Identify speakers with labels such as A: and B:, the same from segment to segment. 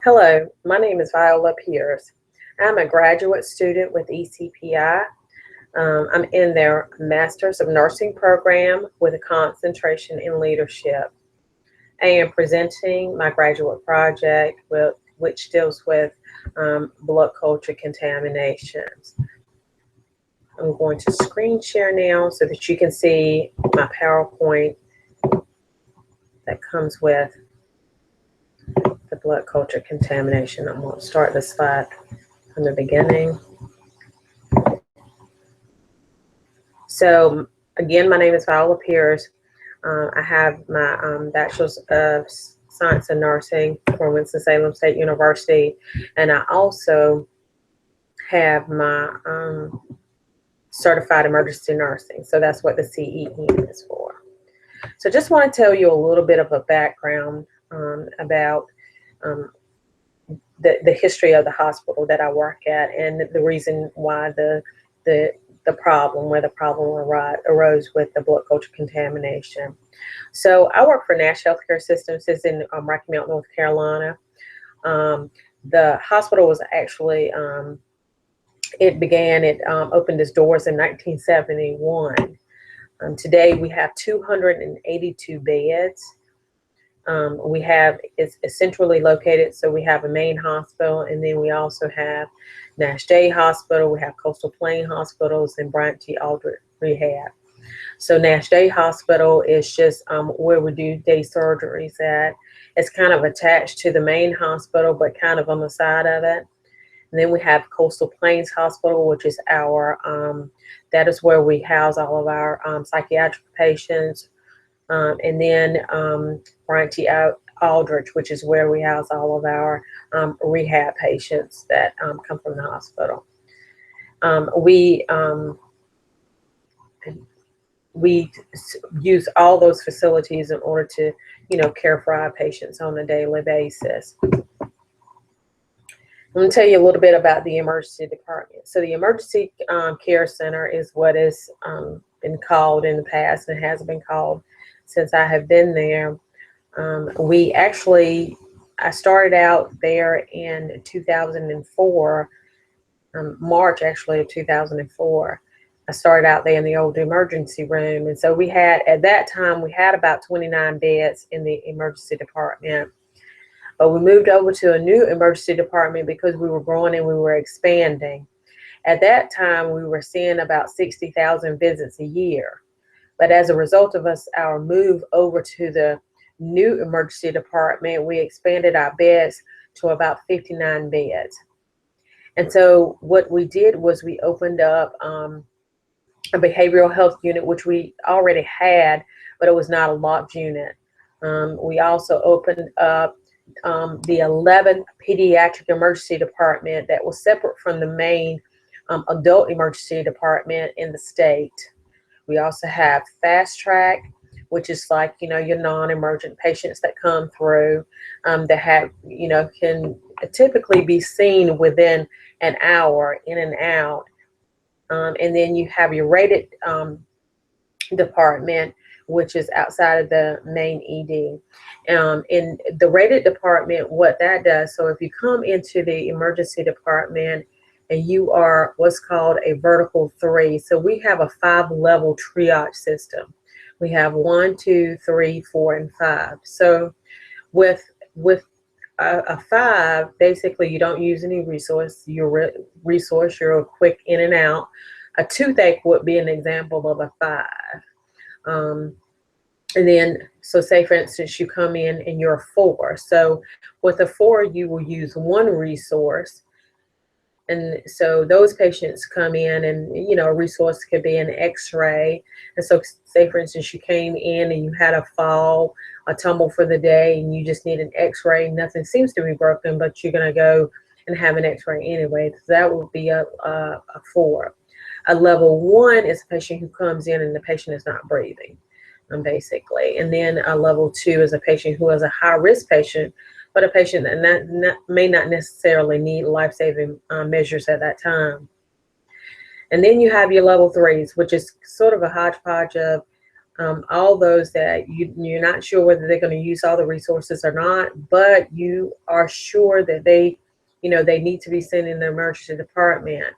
A: Hello, my name is Viola Pierce. I'm a graduate student with ECPI. I'm in their Masters of Nursing program with a concentration in leadership. I am presenting my graduate project, which deals with blood culture contaminations. I'm going to screen share now so that you can see my PowerPoint that comes with the blood culture contamination. I'm going to start the slide from the beginning. So again, my name is Viola Pierce. I have my Bachelor's of Science in Nursing from Winston-Salem State University, and I also have my Certified Emergency Nursing. So that's what the CEN is for. So just want to tell you a little bit of a background about the history of the hospital that I work at, and the reason why the problem, where the problem arose with the blood culture contamination. So I work for Nash Healthcare Systems. It's in Rocky Mount, North Carolina. The hospital was actually, it opened its doors in 1971. Today we have 282 beds. It's centrally located, so we have a main hospital, and then we also have Nash Day Hospital, we have Coastal Plain Hospitals, and Bryant T. Aldrich Rehab. So Nash Day Hospital is just where we do day surgeries at. It's kind of attached to the main hospital, but kind of on the side of it. And then we have Coastal Plains Hospital, which is that is where we house all of our psychiatric patients. And then Bryant T. Aldrich, which is where we house all of our rehab patients that come from the hospital. We use all those facilities in order to, care for our patients on a daily basis. I'm going to tell you a little bit about the emergency department. So the emergency care center is what has been called in the past, and has been called since I have been there. I started out there in 2004, March actually of 2004. I started out there in the old emergency room, and so at that time we had about 29 beds in the emergency department. But we moved over to a new emergency department because we were growing and we were expanding. At that time, we were seeing about 60,000 visits a year. But as a result of our move over to the new emergency department, we expanded our beds to about 59 beds. And so what we did was we opened up a behavioral health unit, which we already had, but it was not a locked unit. We also opened up the 11th pediatric emergency department that was separate from the main adult emergency department in the state. We also have fast track, which is like, your non-emergent patients that come through that have, can typically be seen within an hour in and out. And then you have your rated department, which is outside of the main ED. In the rated department, what that does, so if you come into the emergency department and you are what's called a vertical 3, so we have a 5-level triage system. We have 1, 2, 3, 4, and 5. So with a 5, basically you don't use any resource. You're a quick in and out. A toothache would be an example of a 5. And then, so say for instance, you come in and you're a 4. So with a 4, you will use one resource. And so those patients come in and, a resource could be an x-ray. And so say for instance, you came in and you had a fall, a tumble for the day, and you just need an x-ray. Nothing seems to be broken, but you're going to go and have an x-ray anyway. So that would be a 4. A level 1 is a patient who comes in and the patient is not breathing, basically. And then a level 2 is a patient who is a high-risk patient, but a patient that may not necessarily need life-saving measures at that time. And then you have your level 3s, which is sort of a hodgepodge of all those that you're not sure whether they're going to use all the resources or not, but you are sure that they need to be sent in the emergency department.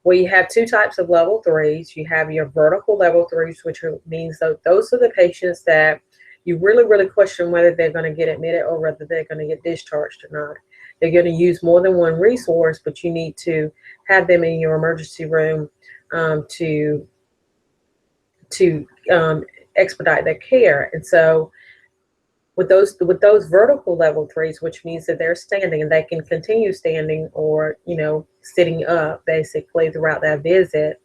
A: Well, you have two types of level threes. You have your vertical level threes, which means that those are the patients that you really, really question whether they're going to get admitted or whether they're going to get discharged or not. They're going to use more than one resource, but you need to have them in your emergency room to expedite their care. And so with those vertical level threes, which means that they're standing and they can continue standing or sitting up basically throughout that visit,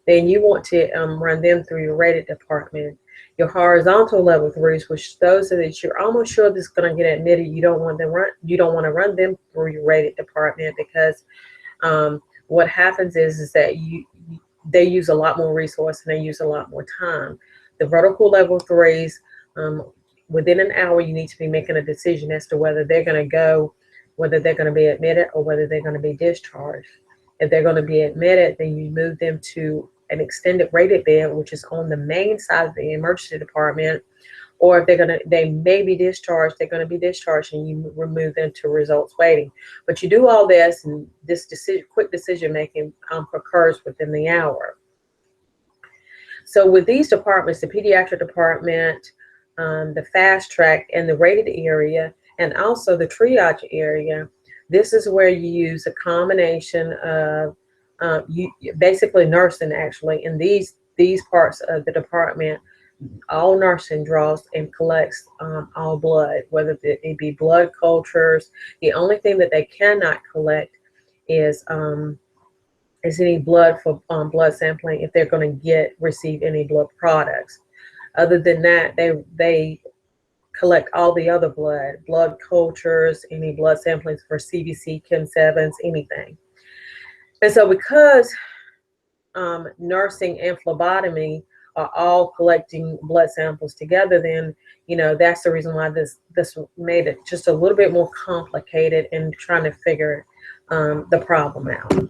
A: then you want to run them through your rated department. Your horizontal level threes, which those are that you're almost sure this is going to get admitted, you don't want to run them through your rated department, because what happens is that they use a lot more resource and they use a lot more time. The vertical level threes, within an hour, you need to be making a decision as to whether they're going to be admitted or whether they're going to be discharged. If they're going to be admitted, then you move them to an extended rated bed, which is on the main side of the emergency department. Or if they may be discharged, they're going to be discharged, and you remove them to results waiting. But you do all this, and this quick decision making occurs within the hour. So with these departments, the pediatric department, the fast track, and the rated area, and also the triage area, this is where you use a combination of basically nursing. Actually, in these parts of the department, all nursing draws and collects all blood, whether it be blood cultures. The only thing that they cannot collect is any blood for blood sampling if they're going to receive any blood products. Other than that, they collect all the other blood cultures, any blood samplings for CBC, Chem 7s, anything. And so because nursing and phlebotomy are all collecting blood samples together, then that's the reason why this made it just a little bit more complicated in trying to figure the problem out.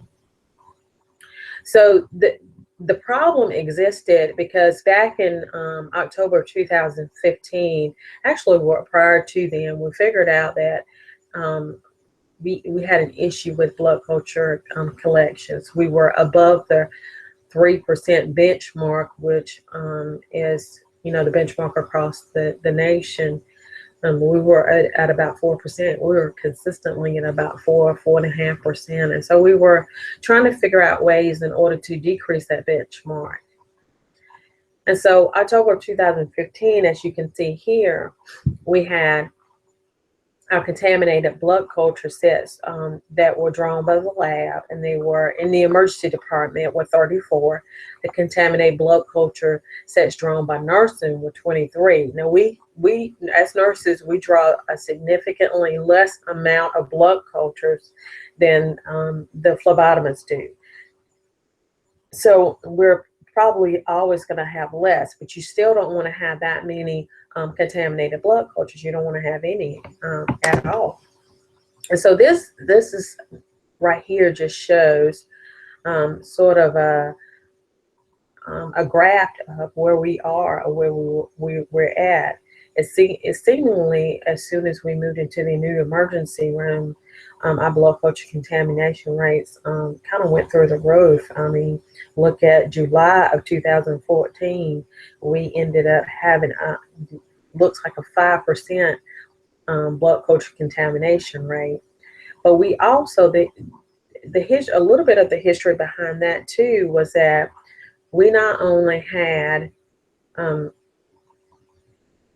A: So the problem existed because back in October 2015, actually prior to then, we figured out that we had an issue with blood culture collections. We were above the 3% benchmark, which is the benchmark across the nation. We were at about 4%. We were consistently at about 4.5%. And so we were trying to figure out ways in order to decrease that benchmark. And so October 2015, as you can see here, we had our contaminated blood culture sets that were drawn by the lab, and they were in the emergency department were 34. The contaminated blood culture sets drawn by nursing were 23. Now we as nurses, we draw a significantly less amount of blood cultures than the phlebotomists do. So we're probably always going to have less, but you still don't want to have that many contaminated blood cultures. You don't want to have any at all. And so this is right here just shows sort of a graph of where we are or where we're at. It's seemingly as soon as we moved into the new emergency room, our blood culture contamination rates kind of went through the roof. I mean, look at July of 2014, we ended up having looks like a 5% blood culture contamination rate. But we also a little bit of the history behind that too was that we not only had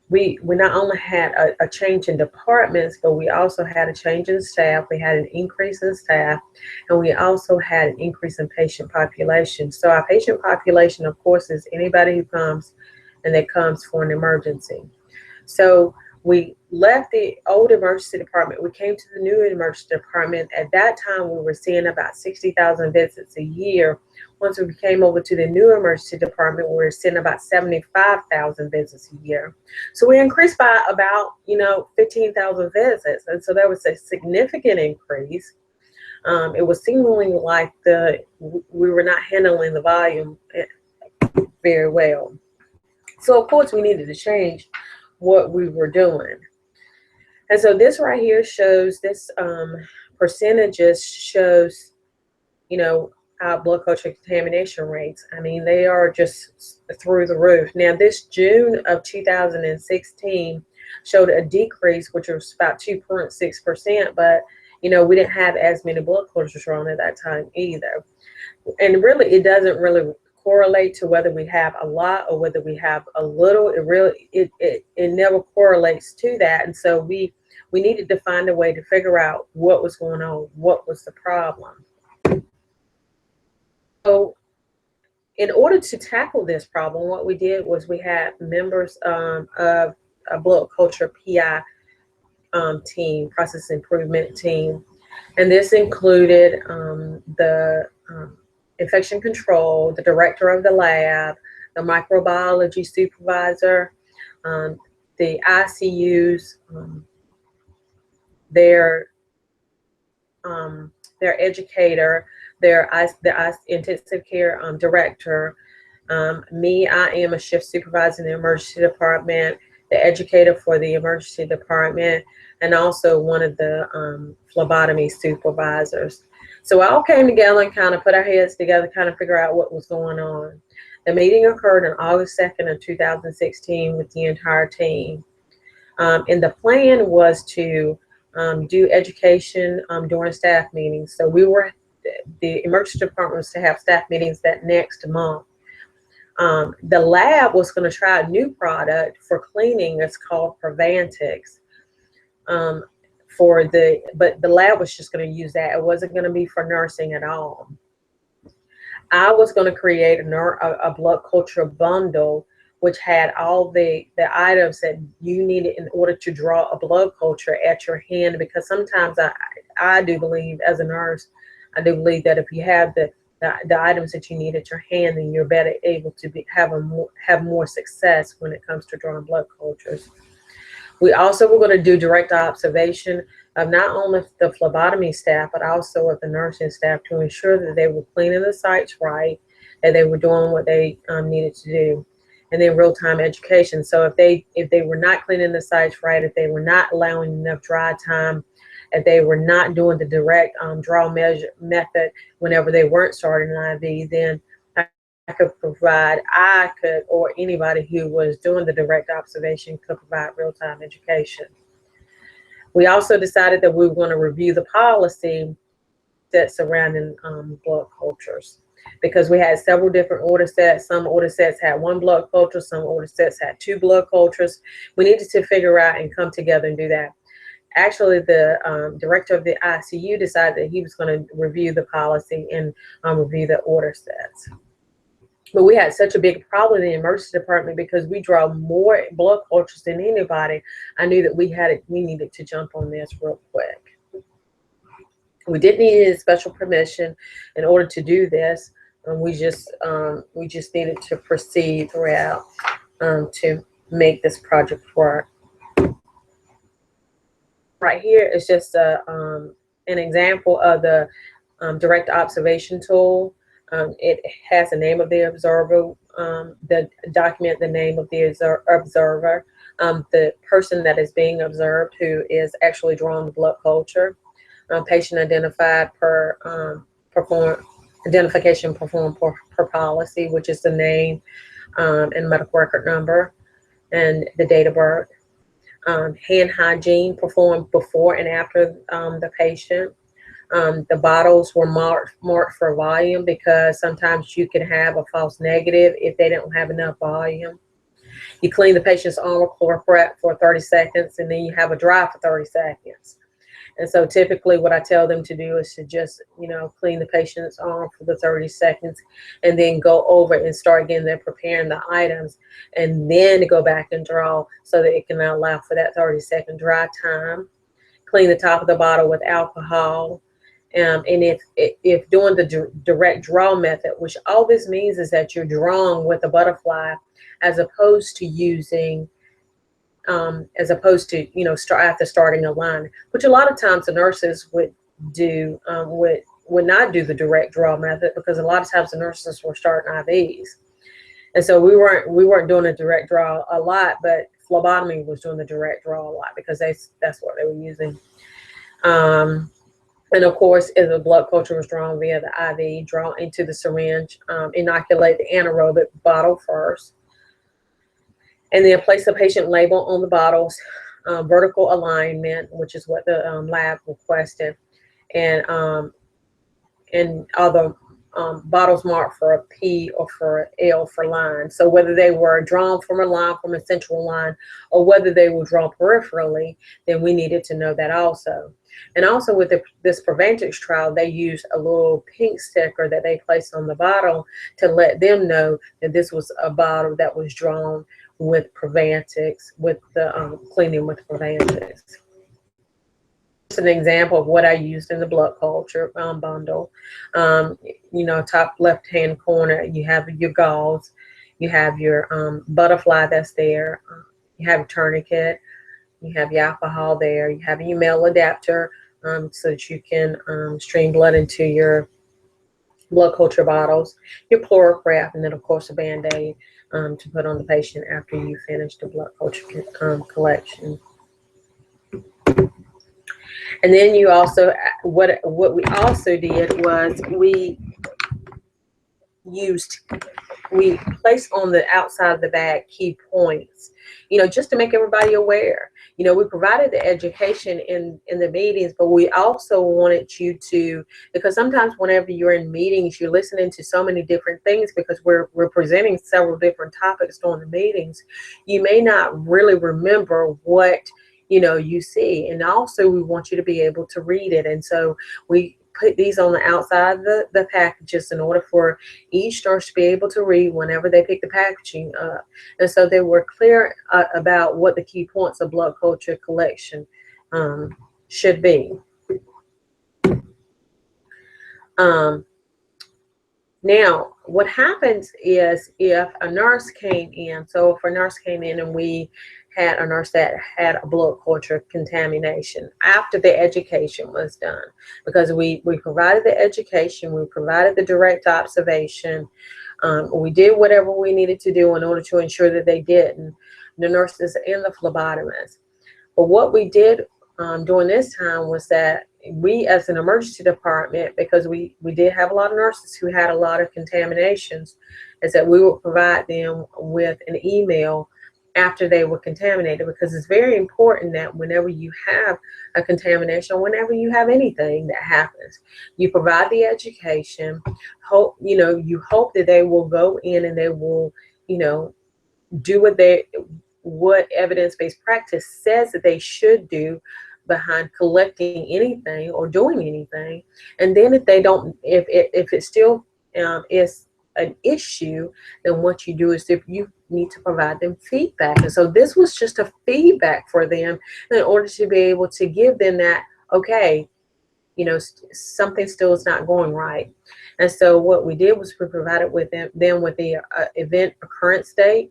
A: we not only had a change in departments, but we also had a change in staff. We had an increase in staff, and we also had an increase in patient population. So our patient population, of course, is anybody who comes and that comes for an emergency. So we left the old emergency department. We came to the new emergency department. At that time, we were seeing about 60,000 visits a year. Once we came over to the new emergency department, we were seeing about 75,000 visits a year. So we increased by about 15,000 visits, and so there was a significant increase. It was seemingly like we were not handling the volume very well. So of course we needed to change what we were doing. And so this right here shows this percentages shows, you know, our blood culture contamination rates. I mean, they are just through the roof. Now, this June of 2016 showed a decrease, which was about 2.6%, but, you know, we didn't have as many blood cultures drawn at that time either. And really, it doesn't really correlate to whether we have a lot or whether we have a little. It never correlates to that. And so we needed to find a way to figure out what was going on, what was the problem. So in order to tackle this problem, what we did was we had members of a blood culture PI team, process improvement team, and this included the infection control, the director of the lab, the microbiology supervisor, the ICUs, their educator, the intensive care director. Me, I am a shift supervisor in the emergency department, the educator for the emergency department, and also one of the phlebotomy supervisors. So we all came together and kind of put our heads together, kind of figure out what was going on. The meeting occurred on August 2nd of 2016 with the entire team. And the plan was to do education during staff meetings. So the emergency department was to have staff meetings that next month. The lab was going to try a new product for cleaning. It's called Prevantix. But the lab was just going to use that. It wasn't going to be for nursing at all. I was going to create a blood culture bundle, which had all the items that you needed in order to draw a blood culture at your hand. Because sometimes I do believe, as a nurse, I do believe that if you have the items that you need at your hand, then you're better able to have more success when it comes to drawing blood cultures. We also were going to do direct observation of not only the phlebotomy staff, but also of the nursing staff to ensure that they were cleaning the sites right, that they were doing what they needed to do. And then real-time education. So if they were not cleaning the sites right, if they were not allowing enough dry time, if they were not doing the direct draw method whenever they weren't starting an IV, then I could, or anybody who was doing the direct observation could provide real-time education. We also decided that we were going to review the policy that's surrounding blood cultures, because we had several different order sets. Some order sets had one blood culture, some order sets had two blood cultures. We needed to figure out and come together and do that. Actually, the director of the ICU decided that he was going to review the policy and review the order sets. But we had such a big problem in the emergency department because we draw more blood cultures than anybody. I knew that we needed to jump on this real quick. We didn't need any special permission in order to do this. We just needed to proceed throughout to make this project work. Right here is just an example of the direct observation tool. It has the name of the observer, the document, the name of the observer, the person that is being observed who is actually drawing the blood culture, patient identified identification performed per policy, which is the name and medical record number and the date of birth. Hand hygiene performed before and after the patient. The bottles were marked for volume, because sometimes you can have a false negative if they don't have enough volume. You clean the patient's arm with ChlorPrep for 30 seconds, and then you have a dry for 30 seconds. And so typically what I tell them to do is to just, clean the patient's arm for the 30 seconds and then go over and start again, then preparing the items, and then go back and draw so that it can allow for that 30-second dry time. Clean the top of the bottle with alcohol. And if doing the direct draw method, which all this means is that you're drawing with a butterfly as opposed to using after starting a line, which a lot of times the nurses would do, would not do the direct draw method, because a lot of times the nurses were starting IVs. And so we weren't doing a direct draw a lot, but phlebotomy was doing the direct draw a lot because that's what they were using. And of course, if the blood culture was drawn via the IV, drawn into the syringe, inoculate the anaerobic bottle first, and then place the patient label on the bottles, vertical alignment, which is what the lab requested, and all the bottles marked for a P or for L for line. So whether they were drawn from a central line, or whether they were drawn peripherally, then we needed to know that also. And also with this Prevantix trial, they used a little pink sticker that they placed on the bottle to let them know that this was a bottle that was drawn with Prevantix, with the cleaning with Prevantix. An example of what I used in the blood culture bundle. Top left hand corner, you have your gauze, you have your butterfly that's there, you have a tourniquet, you have your alcohol there, you have your male adapter so that you can stream blood into your blood culture bottles, your Chlorograph, and then of course a Band-Aid to put on the patient after you finish the blood culture collection. And then you also, what we also did was we placed on the outside of the bag key points, just to make everybody aware. We provided the education in the meetings, but we also wanted you to, because sometimes whenever you're in meetings, you're listening to so many different things because we're presenting several different topics during the meetings. You may not really remember what you see, and also we want you to be able to read it. And so we put these on the outside of the packages in order for each nurse to be able to read whenever they pick the packaging up. And so they were clear about what the key points of blood culture collection should be. Now, what happens is if a nurse came in, so if a nurse came in and we had a nurse that had a blood culture contamination after the education was done, because we provided the education, we provided the direct observation, we did whatever we needed to do in order to ensure that they didn't, the nurses and the phlebotomists. But what we did during this time was that we, as an emergency department, because we did have a lot of nurses who had a lot of contaminations, is that we would provide them with an email after they were contaminated, because it's very important that whenever you have a contamination, whenever you have anything that happens, you provide the education. You hope that they will go in and they will, do what evidence-based practice says that they should do behind collecting anything or doing anything. And then if they don't, if it still is an issue, then what you do is if you need to provide them feedback. And so this was just a feedback for them in order to be able to give them that, okay, something still is not going right. And so what we did was we provided with them with the event occurrence date,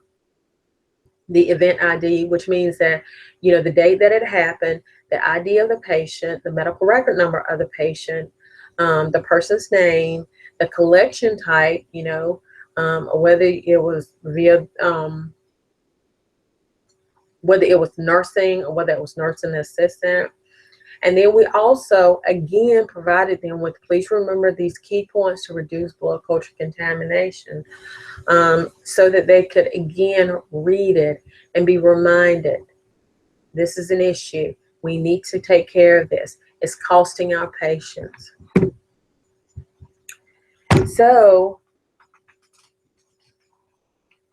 A: the event ID, which means that, the date that it happened, the ID of the patient, the medical record number of the patient, the person's name, the collection type, whether it was via, whether it was nursing or whether it was nursing assistant. And then we also, again, provided them with, please remember these key points to reduce blood culture contamination, so that they could, again, read it and be reminded, this is an issue. We need to take care of this. It's costing our patients. So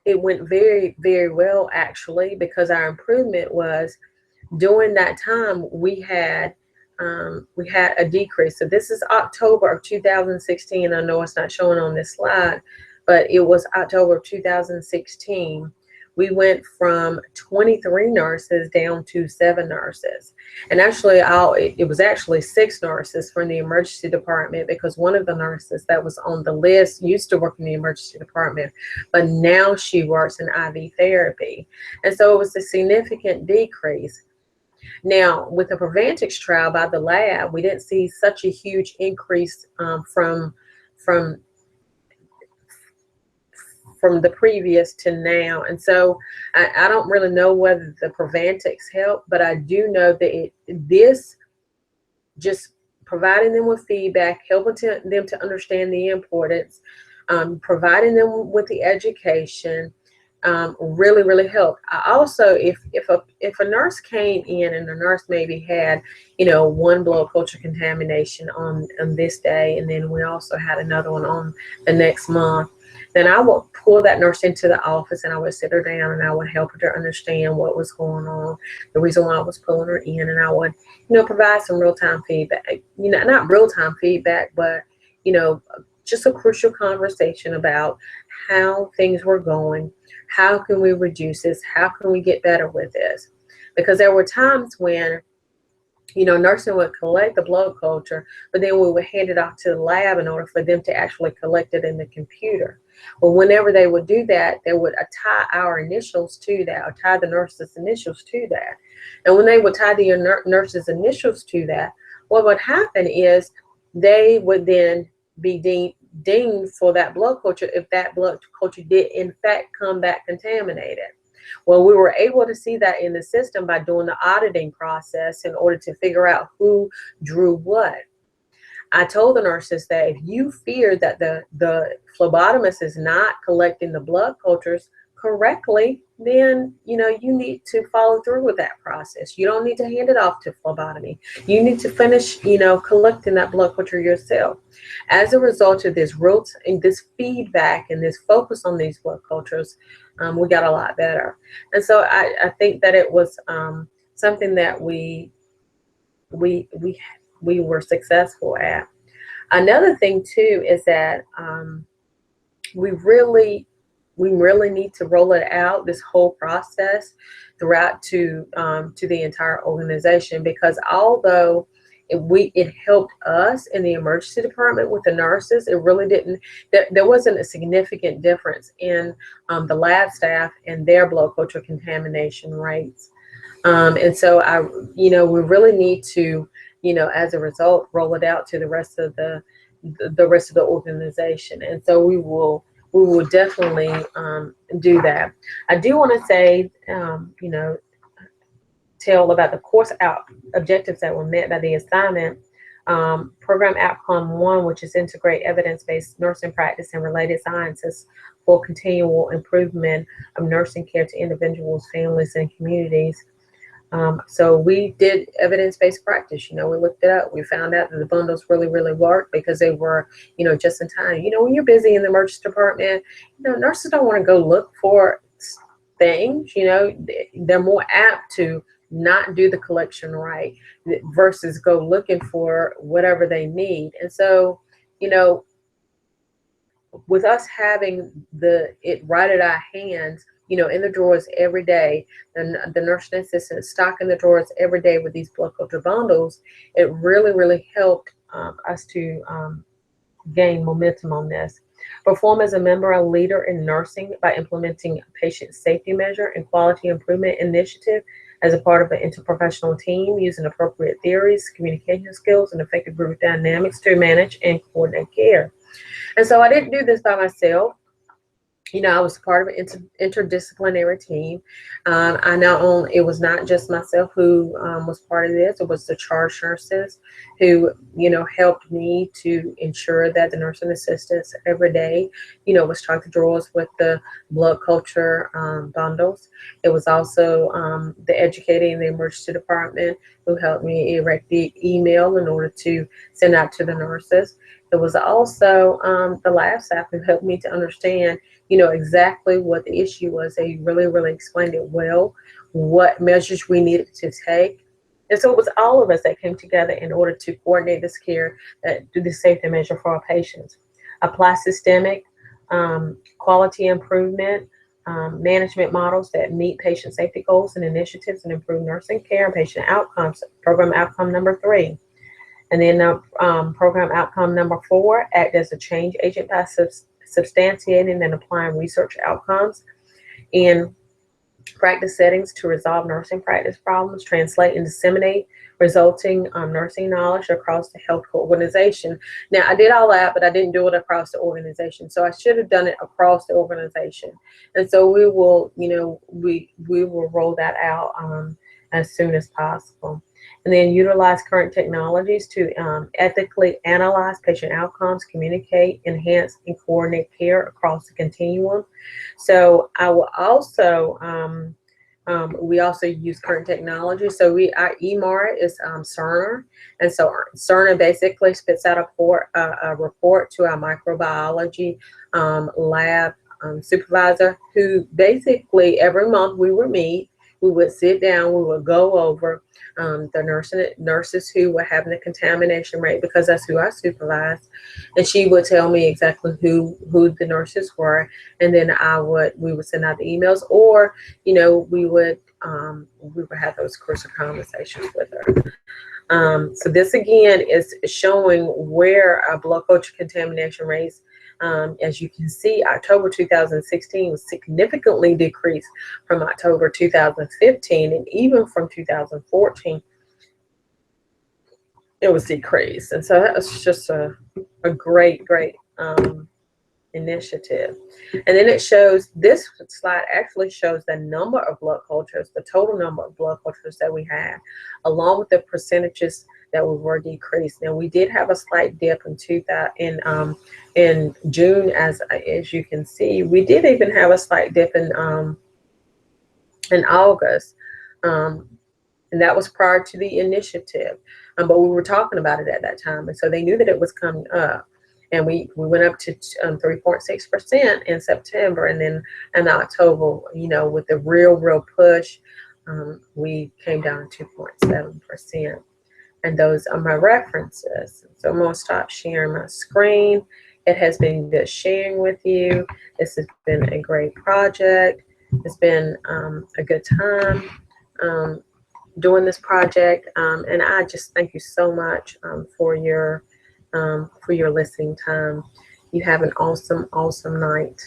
A: it went very, very well, actually, because our improvement was, during that time, we had a decrease. So this is October of 2016. I know it's not showing on this slide, but it was October of 2016. We went from 23 nurses down to 7 nurses. And actually, it was actually 6 nurses from the emergency department, because one of the nurses that was on the list used to work in the emergency department, but now she works in IV therapy. And so it was a significant decrease. Now, with the Prevantix trial by the lab, we didn't see such a huge increase from from the previous to now. And so I don't really know whether the Prevantix help, but I do know that this just providing them with feedback, helping them to understand the importance, providing them with the education, really, really helped. I also, if a nurse came in and the nurse maybe had, one blood culture contamination on this day, and then we also had another one on the next month, then I would pull that nurse into the office and I would sit her down and I would help her to understand what was going on, the reason why I was pulling her in, and I would, provide some real-time feedback. Not real-time feedback, but, just a crucial conversation about how things were going. How can we reduce this? How can we get better with this? Because there were times when, nursing would collect the blood culture, but then we would hand it off to the lab in order for them to actually collect it in the computer. Well, whenever they would do that, they would tie our initials to that, or tie the nurse's initials to that. And when they would tie the nurse's initials to that, what would happen is they would then be deemed for that blood culture if that blood culture did in fact come back contaminated. Well, we were able to see that in the system by doing the auditing process in order to figure out who drew what. I told the nurses that if you fear that the phlebotomist is not collecting the blood cultures correctly, then you need to follow through with that process. You don't need to hand it off to phlebotomy. You need to finish collecting that blood culture yourself. As a result of this this feedback and this focus on these blood cultures, we got a lot better. And so I think that it was something that we were successful at. Another thing too is that we really need to roll it out, this whole process, throughout to the entire organization, because although it helped us in the emergency department with the nurses, it really didn't, there wasn't a significant difference in the lab staff and their blood culture contamination rates. And so we really need to, as a result, roll it out to the rest of the organization. And so we will definitely do that. I do want to say, tell about the course objectives that were met by the assignment. Program outcome 1, which is integrate evidence-based nursing practice and related sciences for continual improvement of nursing care to individuals, families, and communities. So we did evidence-based practice. We looked it up. We found out that the bundles really, really worked because they were, just in time. When you're busy in the emergency department, nurses don't want to go look for things. They're more apt to not do the collection right versus go looking for whatever they need. And so, with us having it right at our hands, in the drawers every day, the nursing assistant stocking the drawers every day with these blood culture bundles, it really, really helped us to gain momentum on this. Perform as a member and leader in nursing by implementing a patient safety measure and quality improvement initiative as a part of an interprofessional team, using appropriate theories, communication skills, and effective group dynamics to manage and coordinate care. And so I didn't do this by myself. I was part of an interdisciplinary team. It was not just myself who was part of this. It was the charge nurses who, helped me to ensure that the nursing assistants every day, was stocked the drawers with the blood culture bundles. It was also the educating in the emergency department who helped me erect the email in order to send out to the nurses. It was also the lab staff who helped me to understand, exactly what the issue was. They really, really explained it well, what measures we needed to take. And so it was all of us that came together in order to coordinate this care, do the safety measure for our patients. Apply systemic quality improvement management models that meet patient safety goals and initiatives and improve nursing care and patient outcomes. Program outcome number 3. And then program outcome number 4, act as a change agent by substantiating and applying research outcomes in practice settings to resolve nursing practice problems, translate and disseminate resulting nursing knowledge across the healthcare organization. Now, I did all that, but I didn't do it across the organization. So I should have done it across the organization. And so we will, we will roll that out as soon as possible. And then utilize current technologies to ethically analyze patient outcomes, communicate, enhance, and coordinate care across the continuum. So I will also, we also use current technology. So our EMR is Cerner. And so Cerner basically spits out a report to our microbiology lab supervisor, who basically every month we would meet. We would sit down, we would go over the nurses who were having the contamination rate, because that's who I supervised. And she would tell me exactly who the nurses were. And then we would send out the emails, or, we would have those crucial conversations with her. So this again is showing where our blood culture contamination rates, as you can see, October 2016 was significantly decreased from October 2015, and even from 2014, it was decreased. And so that was just a great initiative. And then it shows, this slide actually shows the number of blood cultures, the total number of blood cultures that we had, along with the percentages that we were decreased. Now, we did have a slight dip in June, as you can see. We did even have a slight dip in August, and that was prior to the initiative. But we were talking about it at that time, and so they knew that it was coming up. And we went up to 3.6% in September, and then in October, with the real push, we came down to 2.7%. And those are my references. So I'm going to stop sharing my screen. It has been good sharing with you. This has been a great project. It's been a good time doing this project. And I just thank you so much for your listening time. You have an awesome night.